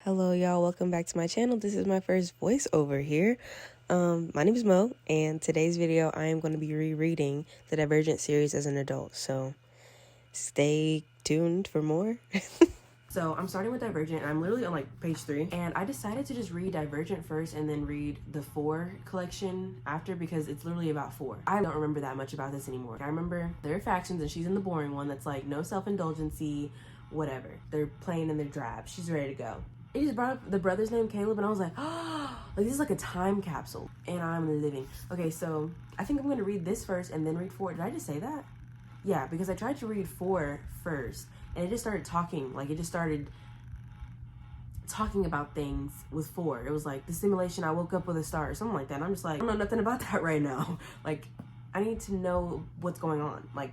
Hello y'all, welcome back to my channel. This is my first voiceover here. My name is Mo, and today's video I am going to be rereading the Divergent series as an adult, so stay tuned for more. So I'm starting with Divergent, and I'm literally on like page 3, and I decided to just read Divergent first and then read the 4 collection after because it's literally about 4. I don't remember that much about this anymore. I remember there are factions, and she's in the boring one that's like no self-indulgency, whatever. They're plain and they're drab. She's ready to go. It just brought up the brother's name, Caleb, and I was like, oh, like this is like a time capsule, and I'm living. Okay, so I think I'm gonna read this first and then read 4. Did I just say that? Yeah, because I tried to read 4 first, and it just started talking. Like, it just started talking about things with 4. It was like, the simulation, I woke up with a star, or something like that. And I'm just like, I don't know nothing about that right now. Like, I need to know what's going on. Like,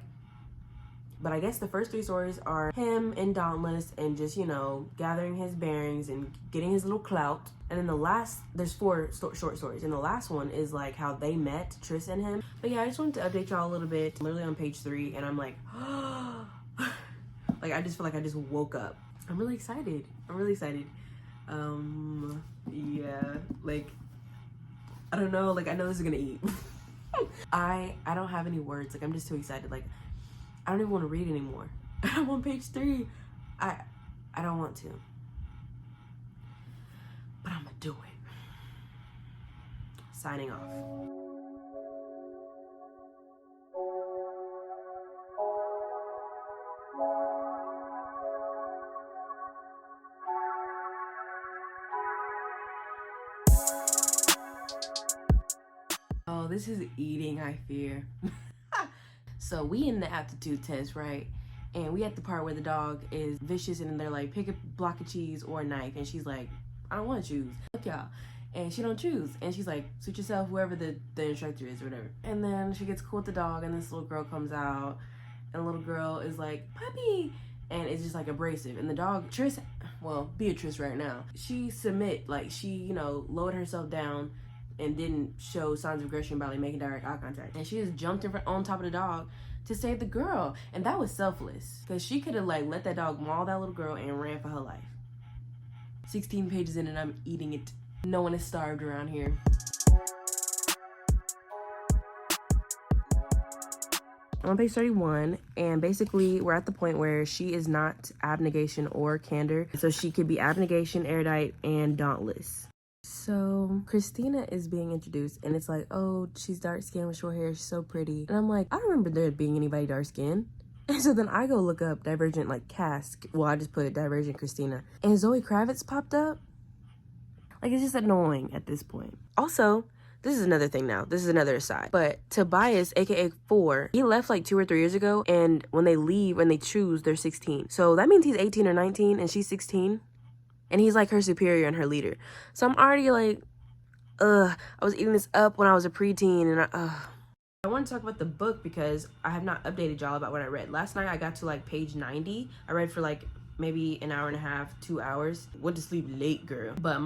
but I guess the first 3 stories are him and Dauntless and just, you know, gathering his bearings and getting his little clout. And then the last, there's 4 short stories. And the last one is like how they met, Triss and him. But yeah, I just wanted to update y'all a little bit. I'm literally on page 3 and I'm like, like I just feel like I just woke up. I'm really excited. Yeah, like, I don't know, like I know this is gonna eat. I don't have any words. Like, I'm just too excited. Like, I don't even want to read anymore. I'm on page 3. I don't want to. But I'm gonna do it. Signing off. Oh, this is eating, I fear. So we in the aptitude test, right? And we at the part where the dog is vicious and they're like, pick a block of cheese or a knife. And she's like, I don't want to choose. Fuck y'all. And she don't choose. And she's like, suit yourself, whoever the instructor is or whatever. And then she gets cool with the dog, and this little girl comes out. And the little girl is like, puppy. And it's just like abrasive. And the dog, Triss, well, Beatrice right now, she submit, like she, you know, lowered herself down and didn't show signs of aggression by like making direct eye contact. And she just jumped in front, on top of the dog to save the girl. And that was selfless, because she could have like let that dog maul that little girl and ran for her life. 16 pages in and I'm eating it. No one is starved around here. I'm on page 31, and basically we're at the point where she is not abnegation or candor. So she could be abnegation, erudite, and dauntless. So Christina is being introduced, and it's like, oh, she's dark skinned with short hair, she's so pretty. And I'm like, I don't remember there being anybody dark skinned. And so then I go look up Divergent like cast. Well, I just put Divergent Christina, and Zoe Kravitz popped up. Like, it's just annoying at this point. Also, this is another thing now. This is another aside. But Tobias, aka 4, he left like 2 or 3 years ago, and when they leave and they choose, they're 16. So that means he's 18 or 19 and she's 16. And he's like her superior and her leader. So I'm already like, I was eating this up when I was a preteen, and I want to talk about the book because I have not updated y'all about what I read. Last night I got to like page 90. I read for like maybe an hour and a half, 2 hours. Went to sleep late, girl. But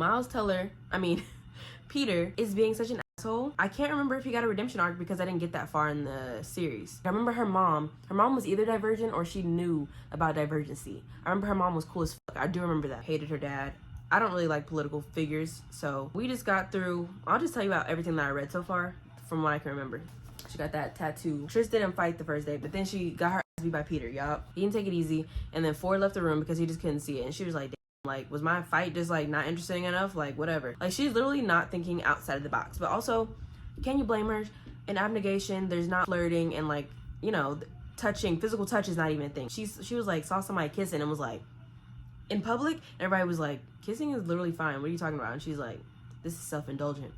Peter is being such an asshole. I can't remember if he got a redemption arc because I didn't get that far in the series. I remember her mom was either divergent or she knew about divergency. I remember her mom was cool as fuck. I do remember that. Hated her dad. I don't really like political figures, so we just got through. I'll just tell you about everything that I read so far from what I can remember. She got that tattoo. Triss didn't fight the first day, but then she got her ass beat by Peter. Yup. He didn't take it easy, and then Ford left the room because he just couldn't see it, and she was like, like, was my fight just like not interesting enough? Like, whatever. Like, she's literally not thinking outside of the box. But also, can you blame her? In abnegation, there's not flirting and like, you know, touching. Physical touch is not even a thing. She was like, saw somebody kissing and was like, in public, and everybody was like, kissing is literally fine. What are you talking about? And she's like, this is self-indulgent.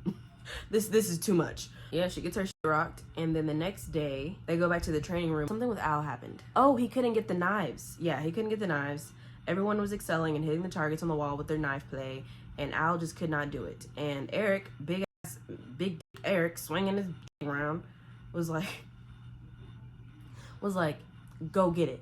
this is too much. Yeah, she gets her shit rocked, and then the next day they go back to the training room. Something with Al happened. Oh, he couldn't get the knives. Yeah, he couldn't get the knives. Everyone was excelling and hitting the targets on the wall with their knife play, and Al just could not do it. And Eric, big Eric, swinging his around, was like, go get it.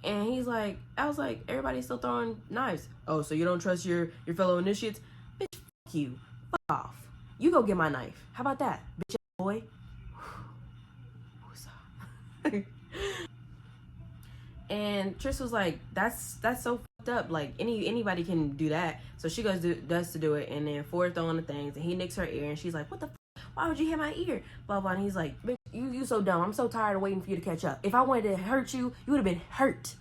And he's like, I was like, everybody's still throwing knives. Oh, so you don't trust your fellow initiates? Bitch, fuck you. Fuck off. You go get my knife. How about that, bitch boy? And Triss was like, that's so fucked fucked up. Like anybody can do that. So she does to do it, and then Ford throwing the things, and he nicks her ear, and she's like, what the why would you hit my ear? Blah blah. And he's like, you so dumb. I'm so tired of waiting for you to catch up. If I wanted to hurt you, you would have been hurt.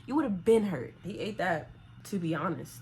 You would have been hurt. He ate that, to be honest.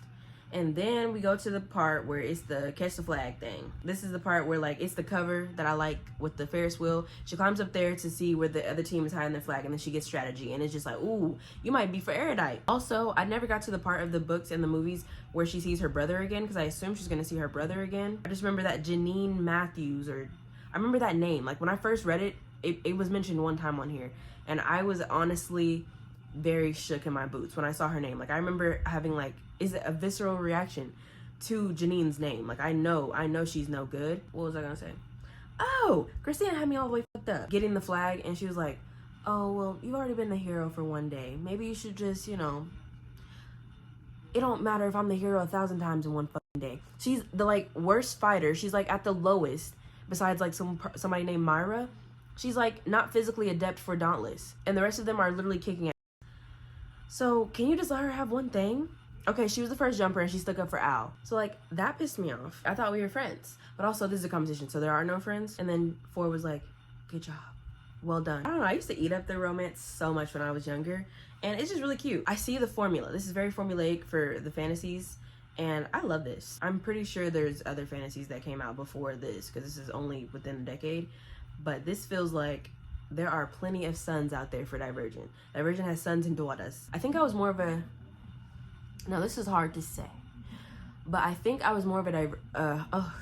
And then we go to the part where it's the catch the flag thing. This is the part where, like, it's the cover that I like with the Ferris wheel. She climbs up there to see where the other team is hiding their flag, and then she gets strategy. And it's just like, ooh, you might be for erudite. Also, I never got to the part of the books and the movies where she sees her brother again, because I assume she's going to see her brother again. I just remember that Janine Matthews, or I remember that name. Like, when I first read it, it was mentioned one time on here. And I was honestly very shook in my boots when I saw her name. Like, I remember having, like, is it a visceral reaction to Janine's name? Like, I know she's no good. What was I gonna say? Oh, Christina had me all the way fucked up. Getting the flag, and she was like, oh, well, you've already been the hero for one day. Maybe you should just, you know, it don't matter if I'm the hero 1,000 times in one fucking day. She's the, like, worst fighter. She's, like, at the lowest, besides, like, somebody named Myra. She's, like, not physically adept for Dauntless, and the rest of them are literally kicking ass. So, can you just let her have one thing? Okay, she was the first jumper, and she stuck up for Al. So, like, that pissed me off. I thought we were friends. But also, this is a competition, so there are no friends. And then Ford was like, good job. Well done. I don't know, I used to eat up the romance so much when I was younger, and it's just really cute. I see the formula. This is very formulaic for the fantasies, and I love this. I'm pretty sure there's other fantasies that came out before this, because this is only within a decade. But this feels like there are plenty of sons out there for Divergent. Divergent has sons and daughters. I think I was more of a... Now, this is hard to say, but I think I was more of a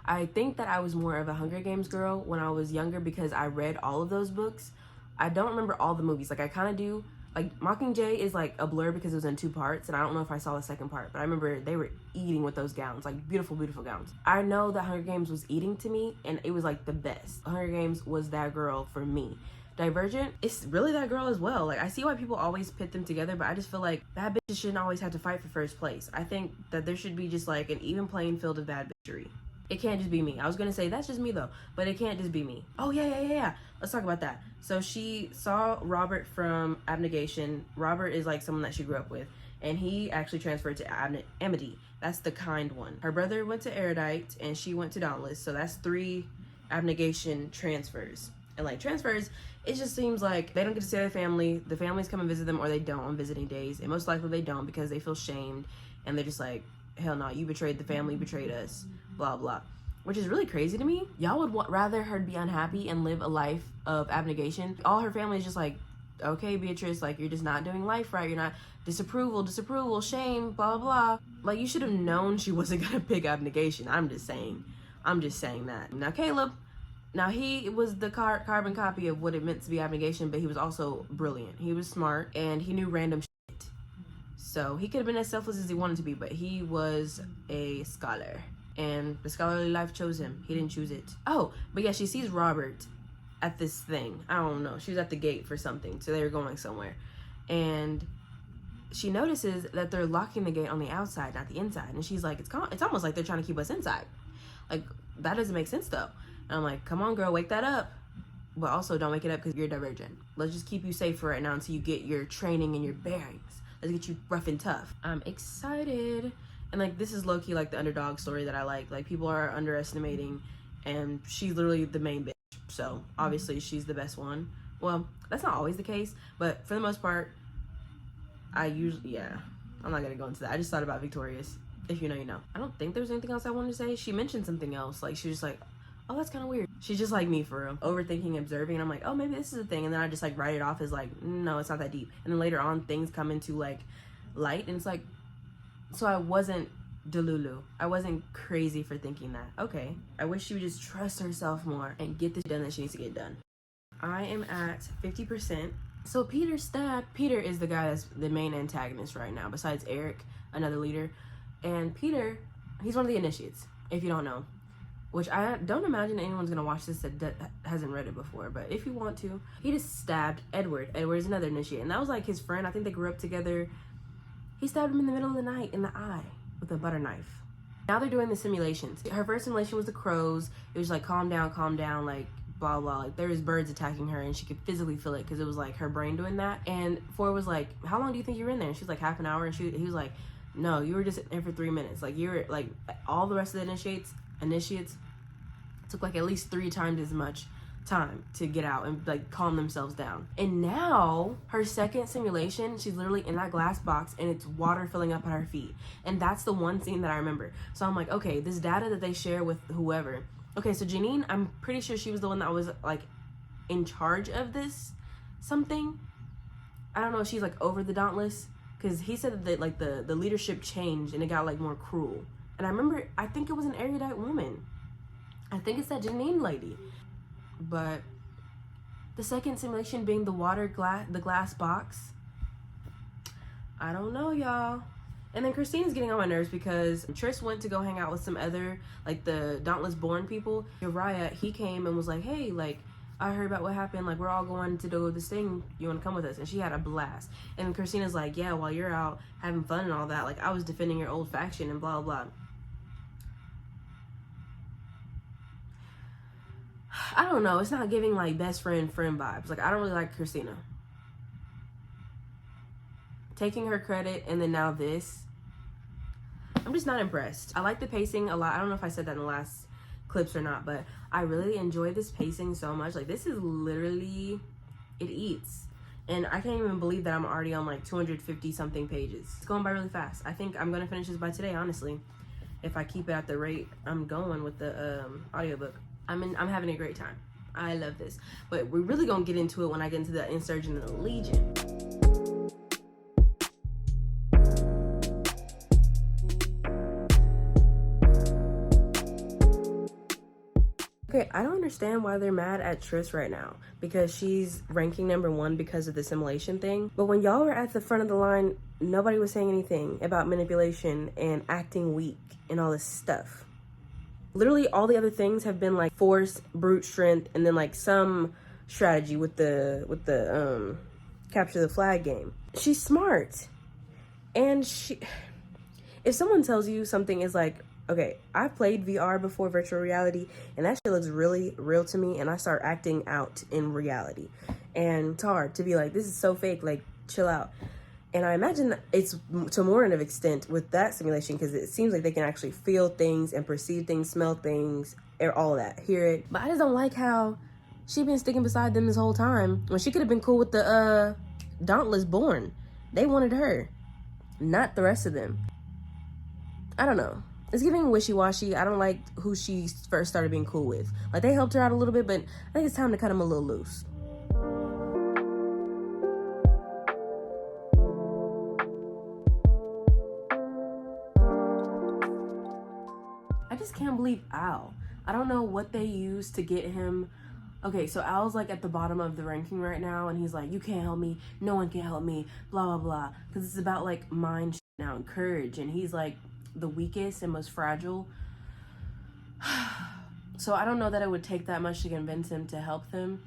I think that I was more of a Hunger Games girl when I was younger, because I read all of those books. I don't remember all the movies. Like, I kind of do. Like, Mockingjay is, like, a blur because it was in 2 parts, and I don't know if I saw the second part, but I remember they were eating with those gowns, like, beautiful, beautiful gowns. I know that Hunger Games was eating to me, and it was, like, the best. Hunger Games was that girl for me. Divergent, it's really that girl as well. Like, I see why people always pit them together, but I just feel like bad bitches shouldn't always have to fight for first place. I think that there should be just, like, an even playing field of bad bitchery. It can't just be me. I was gonna say that's just me though, but it can't just be me. Oh yeah. Let's talk about that. So she saw Robert from Abnegation. Robert is like someone that she grew up with, and he actually transferred to Amity. That's the kind one. Her brother went to Erudite, and she went to Dauntless. So that's 3 Abnegation transfers. And like transfers, it just seems like they don't get to see their family. The families come and visit them, or they don't on visiting days. And most likely they don't, because they feel shamed, and they're just like, hell no, you betrayed the family, betrayed us, blah blah, which is really crazy to me. Y'all would rather her be unhappy and live a life of abnegation. All her family is just like, okay, Beatrice, like, you're just not doing life right, you're not, disapproval, shame, blah blah. Like, you should have known she wasn't gonna pick abnegation. I'm just saying that. Now Caleb, now he was the carbon copy of what it meant to be abnegation, but he was also brilliant. He was smart, and he knew random shit. So he could have been as selfless as he wanted to be, but he was a scholar, and the scholarly life chose him. He didn't choose it. Oh, but yeah, she sees Robert at this thing. I don't know. She was at the gate for something, so they were going somewhere. And she notices that they're locking the gate on the outside, not the inside. And she's like, it's almost like they're trying to keep us inside. Like, that doesn't make sense though. And I'm like, come on girl, wake that up. But also don't wake it up because you're Divergent. Let's just keep you safe for right now until you get your training and your bearings. Let's get you rough and tough. I'm excited. And like, this is low-key like the underdog story that I like. Like, people are underestimating, and she's literally the main bitch. So obviously she's the best one. Well, that's not always the case, but for the most part, I'm not gonna go into that. I just thought about Victorious. If you know, you know. I don't think there's anything else I wanted to say. She mentioned something else. Like, she was just like, oh, that's kind of weird. She's just like me, for real. Overthinking, observing, and I'm like, oh, maybe this is a thing. And then I just like write it off as like, no, it's not that deep. And then later on, things come into like light, and it's like, so I wasn't delulu. I wasn't crazy for thinking that. Okay. I wish she would just trust herself more and get this done that she needs to get done. I am at 50%. So Peter is the guy that's the main antagonist right now, besides Eric, another leader. And Peter, he's one of the initiates, if you don't know. Which I don't imagine anyone's gonna watch this that hasn't read it before, but if you want to, he just stabbed Edward. Edward is another initiate, and that was like his friend. I think they grew up together. He stabbed him in the middle of the night in the eye with a butter knife. Now they're doing the simulations. Her first simulation was the crows. It was like, calm down, like, blah blah, like there was birds attacking her and she could physically feel it because it was like her brain doing that. And Ford was like, how long do you think you were in there? And she was like, half an hour. And he was like, no, you were just in there for 3 minutes. Like, you're like, all the rest of the initiates took like at least 3 times as much time to get out and like calm themselves down. And now her second simulation, she's literally in that glass box and it's water filling up at her feet. And that's the one scene that I remember. So I'm like, okay, this data that they share with whoever. Okay, so Janine, I'm pretty sure she was the one that was like in charge of this something. I don't know if she's like over the Dauntless, because he said that like the leadership changed and it got like more cruel. And I remember, I think it was an erudite woman. I think it's that Janine lady. But the second simulation being the glass box, I don't know, y'all. And then Christina's getting on my nerves because Tris went to go hang out with some other, like, the Dauntless born people. Uriah, he came and was like, hey, like, I heard about what happened, like, we're all going to do this thing, you want to come with us? And she had a blast. And Christina's like, yeah, while you're out having fun and all that, like, I was defending your old faction and blah blah. I don't know, it's not giving like best friend vibes. Like, I don't really like Christina. Taking her credit and then now this, I'm just not impressed. I like the pacing a lot. I don't know if I said that in the last clips or not, but I really enjoy this pacing so much. Like, this is literally, it eats. And I can't even believe that I'm already on like 250 something pages. It's going by really fast. I think I'm gonna finish this by today, honestly. If I keep it at the rate I'm going with the audiobook. I'm having a great time. I love this. But we're really gonna get into it when I get into the Insurgent and Allegiant. Okay, I don't understand why they're mad at Tris right now, because she's ranking #1 because of the simulation thing. But when y'all were at the front of the line, nobody was saying anything about manipulation and acting weak and all this stuff. Literally all the other things have been like force, brute strength, and then like some strategy with the capture the flag game. She's smart. And if someone tells you something is like, okay, I played VR before, virtual reality, and that shit looks really real to me, and I start acting out in reality. And it's hard to be like, this is so fake, like, chill out. And I imagine it's to more of an extent with that simulation, because it seems like they can actually feel things and perceive things, smell things, all of that, hear it. But I just don't like how she been sticking beside them this whole time when she could have been cool with the Dauntless born. They wanted her, not the rest of them. I don't know. It's giving wishy-washy. I don't like who she first started being cool with. Like, they helped her out a little bit, but I think it's time to cut them a little loose. I just can't believe Al. I don't know what they used to get him. Okay, so Al's like at the bottom of the ranking right now, and he's like, you can't help me, no one can help me, blah blah blah, because it's about like mind now and courage, and he's like the weakest and most fragile. So I don't know that it would take that much to convince him to help them.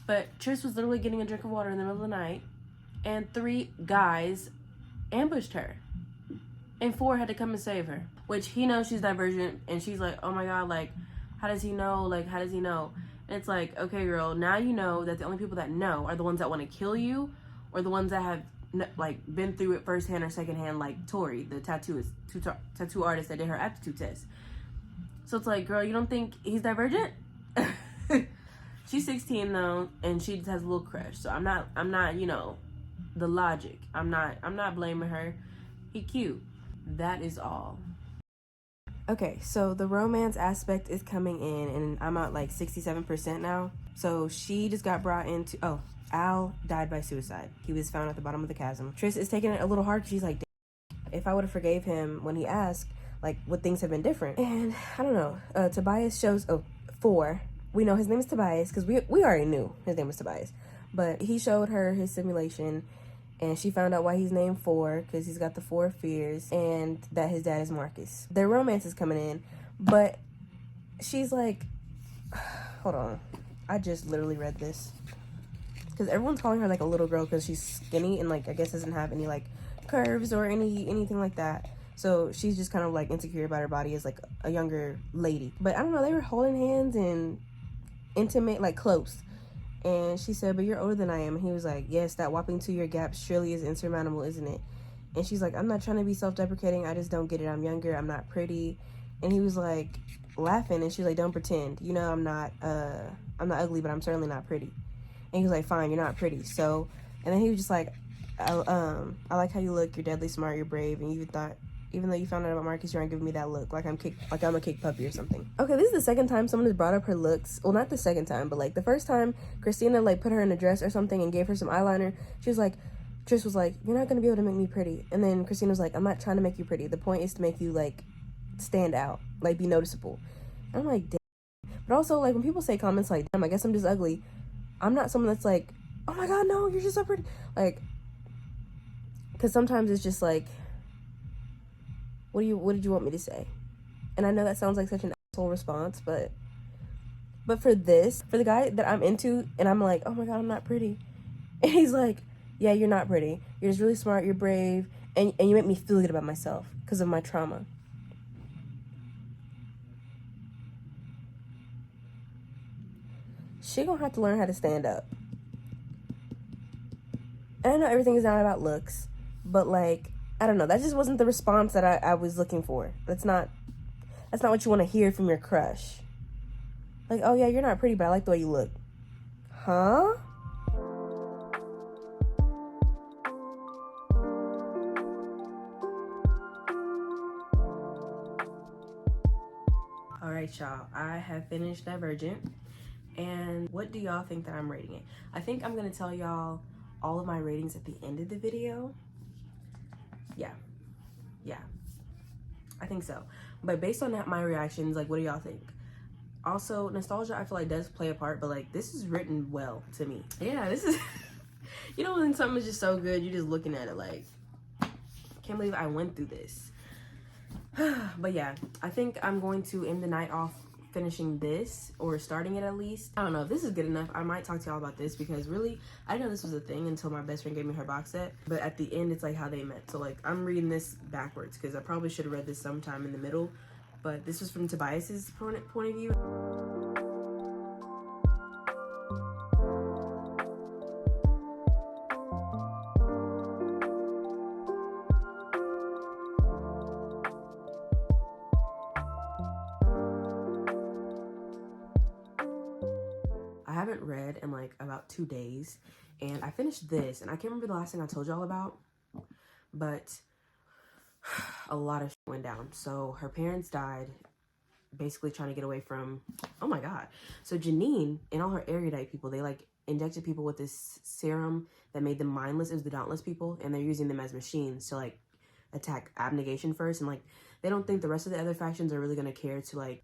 But Tris was literally getting a drink of water in the middle of the night, and 3 guys ambushed her, and 4 had to come and save her, which he knows she's divergent, and she's like, oh my god, like, how does he know? Like, how does he know? And it's like, okay, girl, now you know that the only people that know are the ones that want to kill you, or the ones that have like been through it firsthand or secondhand, like Tori, the tattoo artist that did her aptitude test. So it's like, girl, you don't think he's divergent? She's 16 though, and she just has a little crush. So I'm not, you know, the logic. I'm not blaming her. He cute. That is all. Okay, so the romance aspect is coming in, and I'm at like 67% now. So she just got brought into, oh, Al died by suicide. He was found at the bottom of the chasm. Tris is taking it a little hard because she's like, if I would have forgave him when he asked, like, would things have been different? And I don't know. Tobias shows, 4. We know his name is Tobias because we already knew his name was Tobias. But he showed her his simulation, and she found out why he's named 4 because he's got the 4 fears, and that his dad is Marcus. Their romance is coming in, but she's like, hold on. I just literally read this. Because everyone's calling her like a little girl because she's skinny and like I guess doesn't have any like curves or anything like that. So she's just kind of like insecure about her body as like a younger lady. But I don't know, they were holding hands and intimate, like close. And she said, but you're older than I am. And he was like, yes, that whopping 2-year gap surely is insurmountable, isn't it? And she's like, I'm not trying to be self-deprecating. I just don't get it. I'm younger. I'm not pretty. And he was like laughing. And she was like, don't pretend. You know, I'm not ugly, but I'm certainly not pretty. And he was like, fine, you're not pretty. So, and then he was just like, I like how you look. You're deadly smart. You're brave. And you thought, even though you found out about Marcus, you aren't giving me that look like I'm a kick puppy or something. Okay, this is the second time someone has brought up her looks. Well, not the second time, but like the first time Christina like put her in a dress or something and gave her some eyeliner. She was like, Trish was like, you're not gonna be able to make me pretty. And then Christina was like, I'm not trying to make you pretty. The point is to make you like stand out, like be noticeable. And I'm like, damn. But also like when people say comments like, damn, I guess I'm just ugly. I'm not someone that's like, oh my god, no, you're just so pretty. Like, because sometimes it's just like, what did you want me to say? And I know that sounds like such an asshole response, but for the guy that I'm into, and I'm like, oh my god, I'm not pretty. And he's like, yeah, you're not pretty. You're just really smart, you're brave, and you make me feel good about myself because of my trauma. She gonna have to learn how to stand up. And I know everything is not about looks, but like, I don't know, that just wasn't the response that I was looking for. That's not what you want to hear from your crush. Like, oh yeah, you're not pretty, but I like the way you look. Huh? Alright, y'all, I have finished Divergent. And what do y'all think that I'm rating it? I think I'm gonna tell y'all all of my ratings at the end of the video. Yeah, I think so. But based on that, my reactions, like, what do y'all think? Also, nostalgia, I feel like does play a part, but like, this is written well to me. Yeah, this is, you know, when something is just so good, you're just looking at it like, can't believe I went through this. But yeah, I think I'm going to end the night off finishing this, or starting it at least. I don't know if this is good enough. I might talk to y'all about this, because really I didn't know this was a thing until my best friend gave me her box set. But at the end, it's like how they met. So like, I'm reading this backwards because I probably should have read this sometime in the middle, but this was from Tobias's point of view. I haven't read in like about 2 days, and I finished this, and I can't remember the last thing I told y'all about, but a lot of shit went down. So her parents died, basically trying to get away from, oh my god. So Janine and all her erudite people, they like injected people with this serum that made them mindless. It was the dauntless people, and they're using them as machines to like attack abnegation first, and like they don't think the rest of the other factions are really going to care to like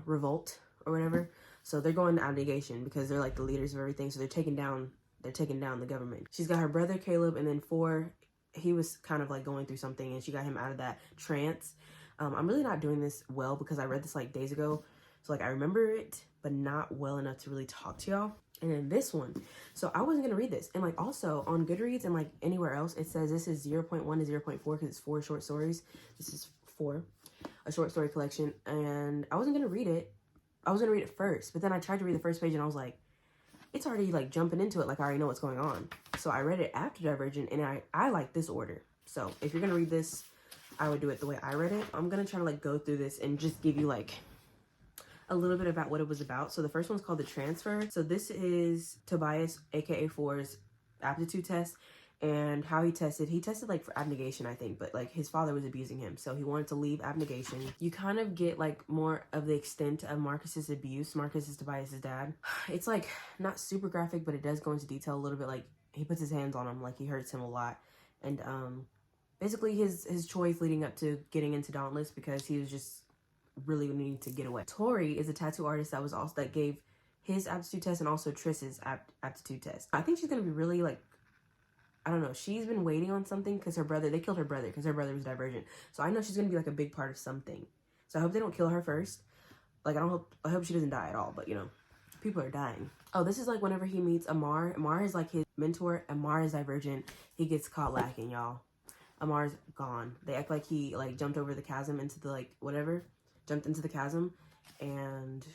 revolt or whatever. So they're going to abnegation because they're like the leaders of everything. So they're taking down the government. She's got her brother Caleb, and then 4, he was kind of like going through something, and she got him out of that trance. I'm really not doing this well because I read this like days ago. So like I remember it, but not well enough to really talk to y'all. And then this one, so I wasn't gonna read this. And like also on Goodreads and like anywhere else, it says this is 0.1 to 0.4 because it's 4 short stories. This is 4, a short story collection. And I wasn't gonna read it. I was gonna read it first, but then I tried to read the first page and I was like, it's already like jumping into it. Like I already know what's going on. So I read it after Divergent, and I like this order. So if you're gonna read this, I would do it the way I read it. I'm gonna try to like go through this and just give you like a little bit about what it was about. So the first one's called The Transfer. So this is Tobias, aka 4's aptitude test, and how he tested like for abnegation, I think, but like his father was abusing him, so he wanted to leave abnegation. You kind of get like more of the extent of Marcus's abuse. Marcus is Tobias's dad. It's like not super graphic, but it does go into detail a little bit. Like he puts his hands on him, like he hurts him a lot. And basically his choice leading up to getting into Dauntless, because he was just really needing to get away. Tori is a tattoo artist that gave his aptitude test and also Triss's aptitude test. I think she's gonna be really like, I don't know, she's been waiting on something because they killed her brother because her brother was divergent. So I know she's gonna be like a big part of something. So I hope they don't kill her first. Like I hope she doesn't die at all, but you know, people are dying. Oh, this is like whenever he meets Amar. Amar is like his mentor. Amar is divergent. He gets caught lacking, y'all. Amar's gone. They act like he like jumped over the chasm into the like whatever, jumped into the chasm, and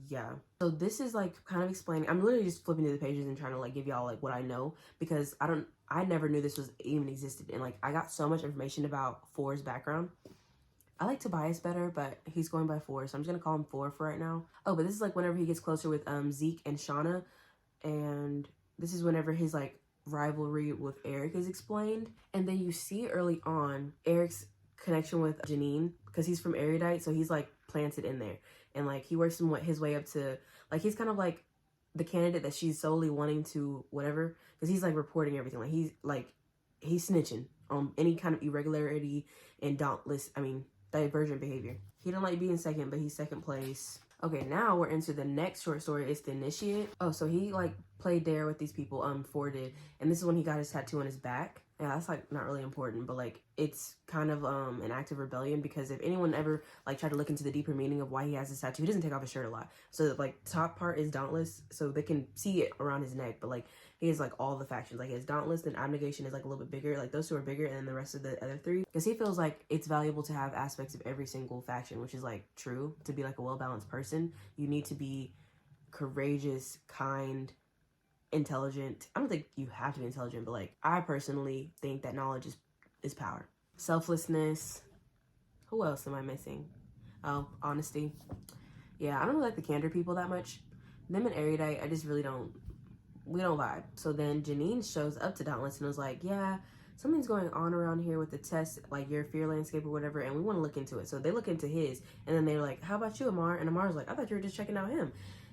yeah. So this is like kind of explaining. I'm literally just flipping through the pages and trying to like give y'all like what I know, because I never knew this was even existed, and like I got so much information about Four's background. I like Tobias better, but he's going by Four, so I'm just gonna call him Four for right now. Oh, but this is like whenever he gets closer with Zeke and Shauna, and this is whenever his like rivalry with Eric is explained. And then you see early on Eric's connection with Janine, because he's from Erudite, so he's like planted in there, and like he works his way up to, like, he's kind of like the candidate that she's solely wanting to whatever, because he's like reporting everything, like he's snitching on any kind of irregularity and divergent behavior. He don't like being second, but he's second place. Okay, now we're into the next short story. It's the initiate. Oh, so he like played dare with these people, Four did, and this is when he got his tattoo on his back. Yeah, that's like not really important, but like it's kind of an act of rebellion, because if anyone ever like tried to look into the deeper meaning of why he has this tattoo, he doesn't take off his shirt a lot. So like top part is dauntless, so they can see it around his neck, but like he has like all the factions. Like his dauntless, then abnegation is like a little bit bigger. Like those two are bigger, and then the rest of the other three, because he feels like it's valuable to have aspects of every single faction, which is like true. To be like a well-balanced person, you need to be courageous, kind, intelligent. I don't think you have to be intelligent, but like I personally think that knowledge is power. Selflessness. Who else am I missing? Oh, honesty. Yeah, I don't really like the candor people that much. Them and erudite, I just really don't. We don't vibe. So then Janine shows up to Dauntless and was like, yeah, something's going on around here with the test, like your fear landscape or whatever, and we want to look into it. So they look into his, and then they're like, how about you, Amar? And Amar's like, I thought you were just checking out him.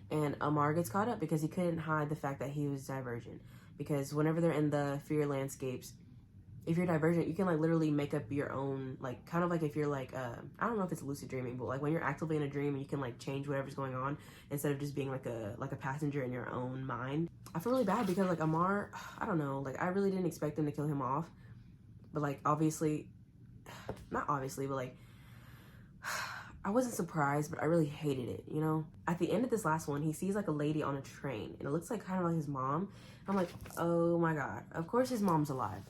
And Amar gets caught up because he couldn't hide the fact that he was divergent. Because whenever they're in the fear landscapes, if you're divergent, you can like literally make up your own, like kind of like if you're like I don't know if it's lucid dreaming, but like when you're actively in a dream, you can like change whatever's going on instead of just being like a passenger in your own mind. I feel really bad because like Amar, I don't know, like I really didn't expect them to kill him off, but like obviously, not obviously, but like I wasn't surprised, but I really hated it, you know? At the end of this last one, he sees like a lady on a train, and it looks like kind of like his mom. I'm like, oh my God, of course his mom's alive.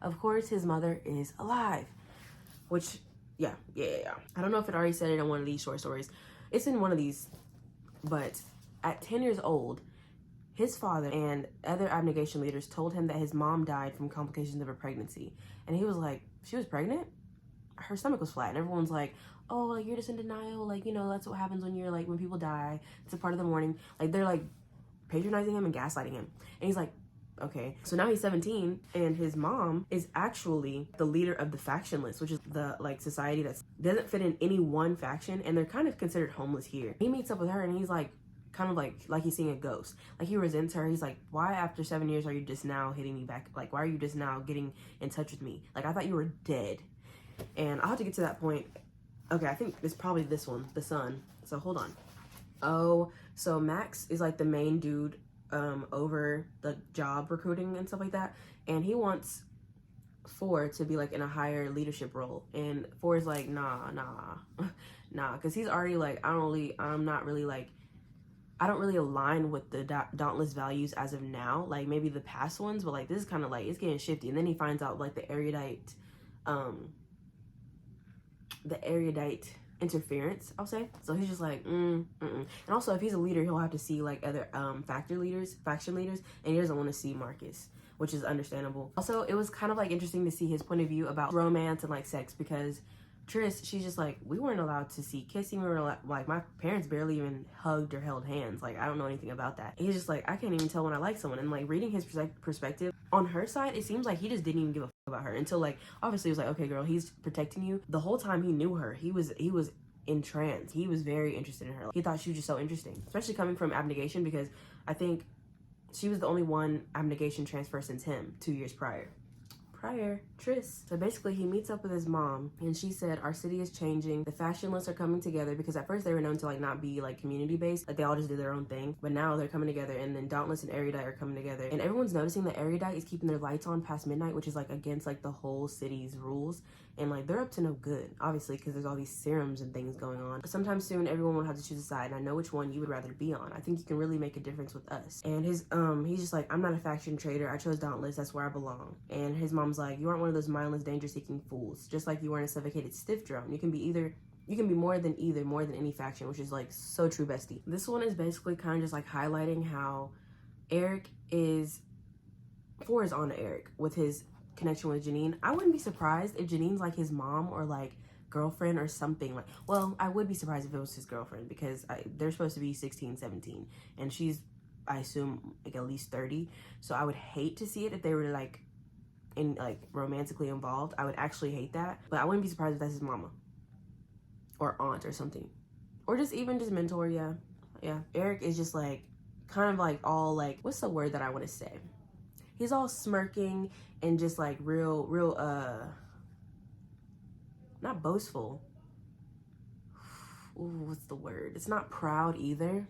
Of course his mother is alive. Which, yeah. I don't know if it already said it in one of these short stories. It's in one of these, but at 10 years old, his father and other abnegation leaders told him that his mom died from complications of her pregnancy. And he was like, she was pregnant? Her stomach was flat, and everyone's like, oh, like you're just in denial, like, you know, that's what happens when you're like, when people die, it's a part of the mourning. Like they're like patronizing him and gaslighting him, and he's like, okay. So now he's 17, and his mom is actually the leader of the factionless, which is the like society that doesn't fit in any one faction, and they're kind of considered homeless here. He meets up with her, and he's like kind of like he's seeing a ghost. Like he resents her. He's like, why after 7 years are you just now hitting me back? Like why are you just now getting in touch with me? Like I thought you were dead. And I'll have to get to that point. Okay, I think it's probably this one, the son. So hold on. Oh, so Max is like the main dude over the job recruiting and stuff like that. And he wants Four to be like in a higher leadership role. And Four is like, nah. Because he's already like, I don't really align with the Dauntless values as of now. Like maybe the past ones, but like this is kind of like, it's getting shifty. And then he finds out like the erudite interference, I'll say. So he's just like, And also, if he's a leader, he'll have to see like other faction leaders, and he doesn't want to see Marcus, which is understandable. Also, it was kind of like interesting to see his point of view about romance and like sex, because Tris, she's just like, we weren't allowed to see kissing. We were like, my parents barely even hugged or held hands. Like, I don't know anything about that. He's just like, I can't even tell when I like someone. And like reading his perspective on her side, it seems like he just didn't even give a fuck about her until like, obviously he was like, okay, girl, he's protecting you. The whole time he knew her, he was entranced. He was very interested in her. He thought she was just so interesting, especially coming from abnegation, because I think she was the only one abnegation transfer since him 2 years prior, Tris. So basically he meets up with his mom, and she said, our city is changing. The factionless are coming together, because at first they were known to like not be like community based, like they all just did their own thing, but now they're coming together. And then Dauntless and Erudite are coming together, and everyone's noticing that Erudite is keeping their lights on past midnight, which is like against like the whole city's rules. And like they're up to no good, obviously, because there's all these serums and things going on. But sometime soon everyone will have to choose a side, and I know which one you would rather be on. I think you can really make a difference with us. And his he's just like, I'm not a faction traitor, I chose Dauntless, that's where I belong. And his mom's like, you aren't one of those mindless danger seeking fools, just like you weren't a suffocated stiff drone. You can be either you can be more than either, more than any faction, which is like so true, bestie. This one is basically kind of just like highlighting how Eric is, 4 is on to Eric with his connection with Janine. I wouldn't be surprised if Janine's like his mom or like girlfriend or something. Like, well, I would be surprised if it was his girlfriend, because they're supposed to be 16, 17, and she's, I assume, like at least 30. So I would hate to see it if they were like in like romantically involved. I would actually hate that, but I wouldn't be surprised if that's his mama or aunt or something, or just even just mentor. Yeah, Eric is just like kind of like all like, what's the word that I want to say, he's all smirking and just like real not boastful. Ooh, what's the word? It's not proud either.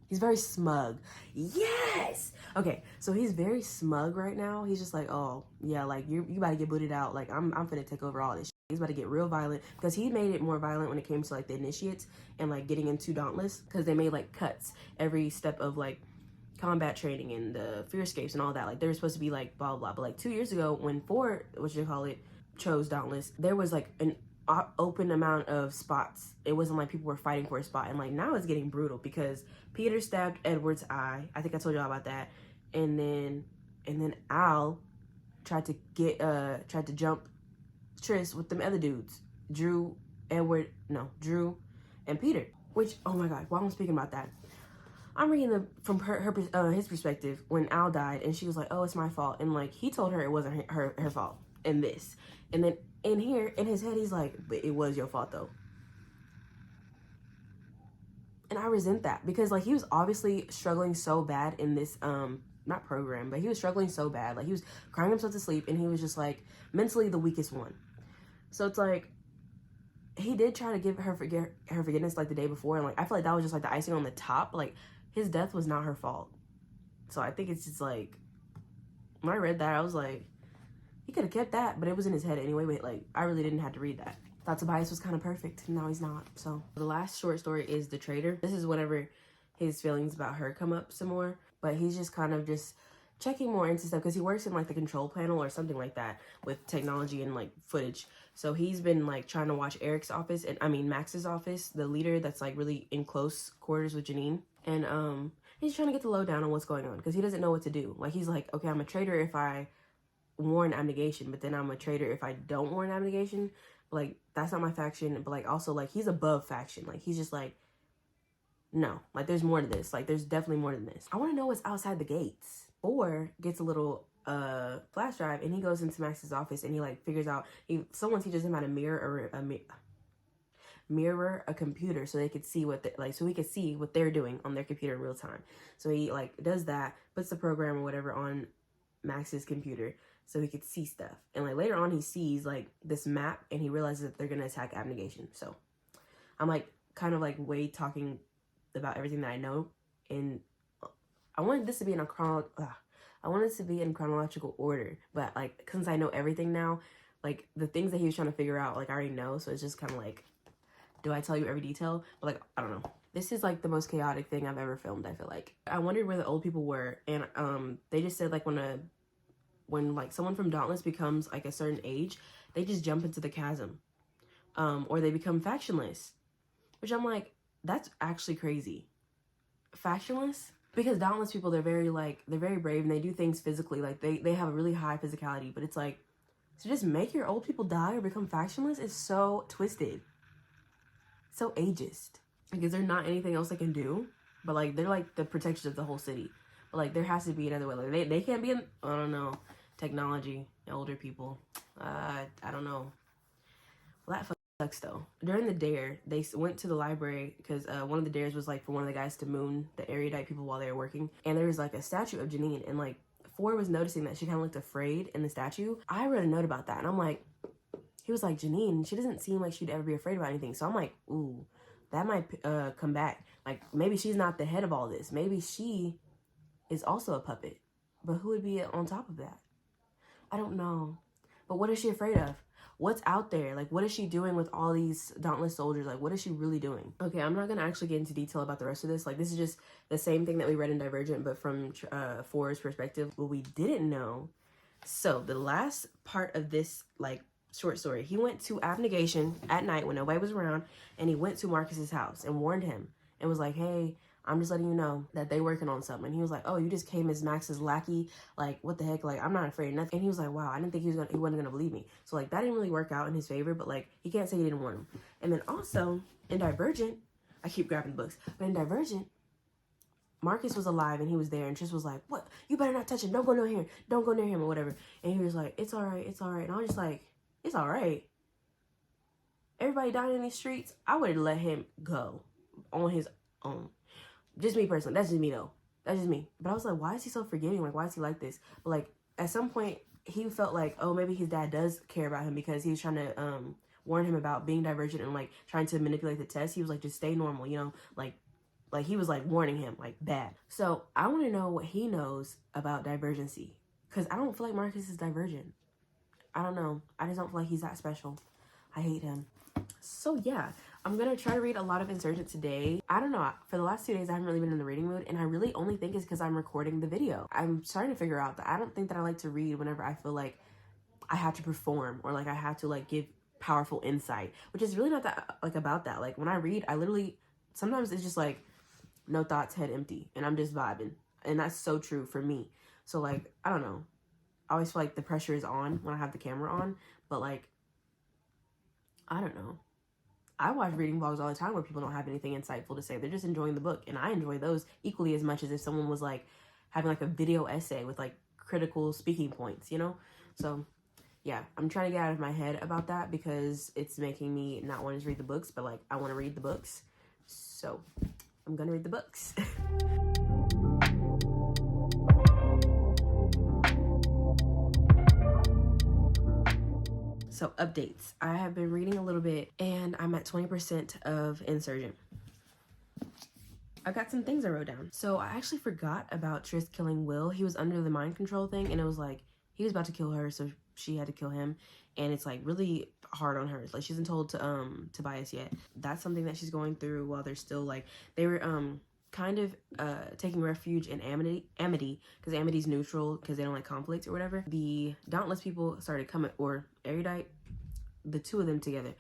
He's very smug. Yes! Okay, so he's very smug right now. He's just like, oh, yeah, like, you about to get booted out. Like, I'm finna take over all this shit. He's about to get real violent, because he made it more violent when it came to, like, the initiates and, like, getting into Dauntless, because they made, like, cuts every step of, like, combat training and the fearscapes and all that. Like, they were supposed to be, like, blah, blah. But, like, 2 years ago, when 4, chose Dauntless, there was, like, an open amount of spots. It wasn't like people were fighting for a spot. And like now it's getting brutal, because Peter stabbed Edward's eye. I think I told y'all about that. And then Al tried to jump Tris with them other dudes. Drew and Peter. Which, oh my god, while I'm speaking about that, I'm reading from his perspective when Al died, and she was like, oh, it's my fault. And like he told her it wasn't her fault in this. And then in here, in his head, he's like, but it was your fault though. And I resent that, because like he was obviously struggling so bad in this not program, but he was struggling so bad. Like he was crying himself to sleep, and he was just like mentally the weakest one. So it's like he did try to give her forgiveness like the day before, and like I feel like that was just like the icing on the top. Like his death was not her fault. So I think it's just like, when I read that, I was like, he could have kept that, but it was in his head anyway. But like, I really didn't have to read that. Thought Tobias was kind of perfect. No, he's not. So the last short story is The Traitor. This is whenever his feelings about her come up some more, but he's just kind of just checking more into stuff, because he works in like the control panel or something like that with technology and like footage. So he's been like trying to watch Eric's office, and I mean Max's office, the leader that's like really in close quarters with Janine. And he's trying to get the lowdown on what's going on, because he doesn't know what to do. Like he's like, okay, I'm a traitor if I warn abnegation, but then I'm a traitor if I don't warn abnegation. Like that's not my faction. But like also like he's above faction. Like he's just like, no, like there's more to this. Like there's definitely more than this. I want to know what's outside the gates. Or gets a little flash drive, and he goes into Max's office, and he like figures out someone teaches him how to mirror a computer, so they could see what so he could see what they're doing on their computer in real time. So he like does that, puts the program or whatever on Max's computer so he could see stuff. And like later on he sees like this map, and he realizes that they're gonna attack abnegation. So I'm like kind of like talking about everything that I know, and I wanted this to be in chronological order, but like since I know everything now, like the things that he was trying to figure out, like I already know. So it's just kind of like, do I tell you every detail? But like, I don't know. This is like the most chaotic thing I've ever filmed, I feel like. I wondered where the old people were, and they just said like when like someone from Dauntless becomes like a certain age, they just jump into the chasm, or they become factionless, which I'm like, that's actually crazy. Factionless? Because Dauntless people, they're very brave, and they do things physically. Like they have a really high physicality, but it's like, to just make your old people die or become factionless is so twisted, so ageist. Like, is there not anything else they can do? But like they're like the protectors of the whole city. But like there has to be another way. Like they can't be in, I don't know, technology, older people. I don't know. Well, that sucks though. During the dare, they went to the library, because one of the dares was like for one of the guys to moon the erudite people while they were working. And there was like a statue of Janine, and like 4 was noticing that she kind of looked afraid in the statue. I read a note about that, and I'm like, he was like, Janine, she doesn't seem like she'd ever be afraid about anything. So I'm like, ooh, that might come back. Like maybe she's not the head of all this. Maybe she is also a puppet. But who would be on top of that? I don't know. But what is she afraid of? What's out there? Like, what is she doing with all these Dauntless soldiers? Like, what is she really doing? Okay, I'm not going to actually get into detail about the rest of this. Like, this is just the same thing that we read in Divergent, but from 4's perspective, what we didn't know. So, the last part of this, like, short story. He went to abnegation at night when nobody was around, and he went to Marcus's house and warned him and was like, hey, I'm just letting you know that they working on something. And he was like, oh, you just came as Max's lackey? Like, what the heck? Like, I'm not afraid of nothing. And he was like, wow, I didn't think he wasn't gonna believe me. So like, that didn't really work out in his favor, but like, he can't say he didn't warn him. And then also in Divergent, I keep grabbing the books, but in Divergent, Marcus was alive and he was there, and Tris was like, what? You better not touch him. Don't go near him. Don't go near him or whatever. And he was like, it's all right. It's all right. And I was just like, it's all right. Everybody dying in these streets, I would have let him go on his own. Just me personally. That's just me though. That's just me. But I was like, why is he so forgiving? Like, why is he like this? But like, at some point, he felt like, oh, maybe his dad does care about him because he was trying to warn him about being divergent and like trying to manipulate the test. He was like, just stay normal, you know, like he was like warning him like bad. So I want to know what he knows about divergency, because I don't feel like Marcus is divergent. I don't know. I just don't feel like he's that special. I hate him. So yeah, I'm gonna try to read a lot of Insurgent today. I don't know, for the last 2 days I haven't really been in the reading mood, and I really only think it's because I'm recording the video. I'm starting to figure out that I don't think that I like to read whenever I feel like I have to perform or like I have to like give powerful insight, which is really not that like about that. Like when I read, I literally, sometimes it's just like no thoughts, head empty, and I'm just vibing. And that's so true for me. So like, I don't know, I always feel like the pressure is on when I have the camera on, but like, I don't know. I watch reading vlogs all the time where people don't have anything insightful to say. They're just enjoying the book, and I enjoy those equally as much as if someone was like having like a video essay with like critical speaking points, you know? So yeah, I'm trying to get out of my head about that because it's making me not want to read the books, but like I want to read the books. So I'm gonna read the books. So updates. I have been reading a little bit and I'm at 20% of Insurgent. I got some things I wrote down. So I actually forgot about Tris killing Will. He was under the mind control thing, and it was like he was about to kill her, so she had to kill him. And it's like really hard on her. Like she hasn't told Tobias yet. That's something that she's going through while they're still like, they were kind of taking refuge in Amity, because Amity's neutral because they don't like conflict or whatever. The Dauntless people started coming, or erudite, the two of them together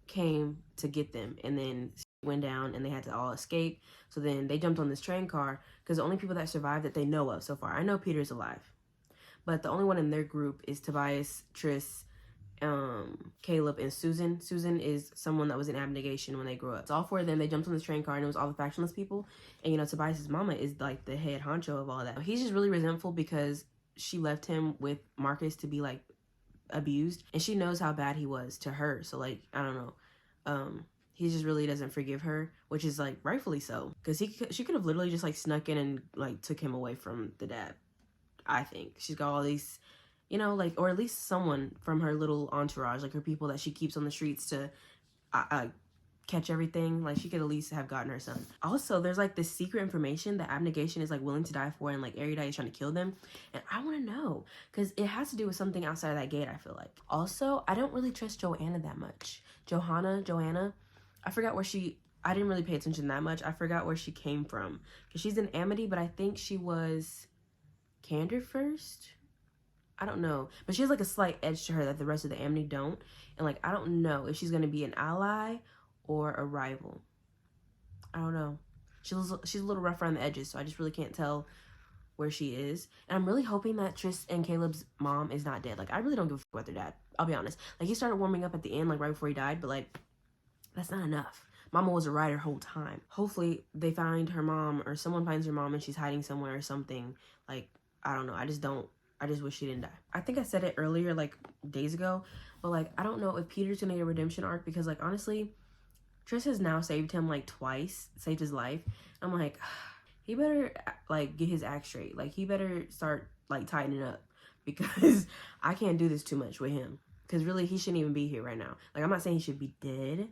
came to get them, and then went down and they had to all escape. So then they jumped on this train car, because the only people that survived that they know of so far, I know Peter's alive, but the only one in their group is Tobias, Tris, Caleb, and Susan. Susan is someone that was in abnegation when they grew up. So all four of them, they jumped on this train car, and it was all the factionless people. And you know, Tobias's mama is like the head honcho of all that. He's just really resentful because she left him with Marcus to be like abused, and she knows how bad he was to her. So like, I don't know, he just really doesn't forgive her, which is like rightfully so, because she could have literally just like snuck in and like took him away from the dad. I think she's got all these, you know, like, or at least someone from her little entourage, like her people that she keeps on the streets to catch everything. Like she could at least have gotten her son. Also, there's like this secret information that abnegation is like willing to die for, and like erudite is trying to kill them, and I want to know because it has to do with something outside of that gate, I feel like. Also, I don't really trust Joanna that much. Joanna, I forgot where I didn't really pay attention that much. I forgot where she came from, because she's in Amity, but I think she was Candor first. I don't know, but she has like a slight edge to her that the rest of the Amity don't, and like I don't know if she's gonna be an ally or a rival. I don't know. She's a little rough around the edges, so I just really can't tell where she is. And I'm really hoping that Tris and Caleb's mom is not dead. Like I really don't give a fuck about their dad, I'll be honest. Like he started warming up at the end, like right before he died, but like that's not enough. Mama was a rider whole time. Hopefully they find her mom, or someone finds her mom and she's hiding somewhere or something. Like I don't know. I just wish she didn't die. I think I said it earlier, like days ago, but like I don't know if Peter's gonna get a redemption arc, because like honestly, Tris has now saved him like twice, saved his life. I'm like, he better like get his act straight. Like he better start like tightening up, because I can't do this too much with him. Because really, he shouldn't even be here right now. Like I'm not saying he should be dead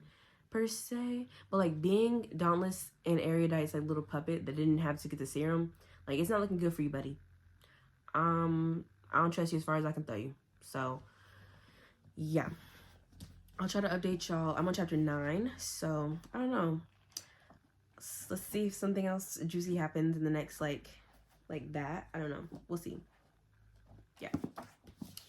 per se, but like being Dauntless and erudite's like little puppet that didn't have to get the serum, like it's not looking good for you, buddy. I don't trust you as far as I can throw you. So yeah, I'll try to update y'all. I'm on chapter 9, so I don't know. Let's see if something else juicy happens in the next like that. I don't know. We'll see. Yeah.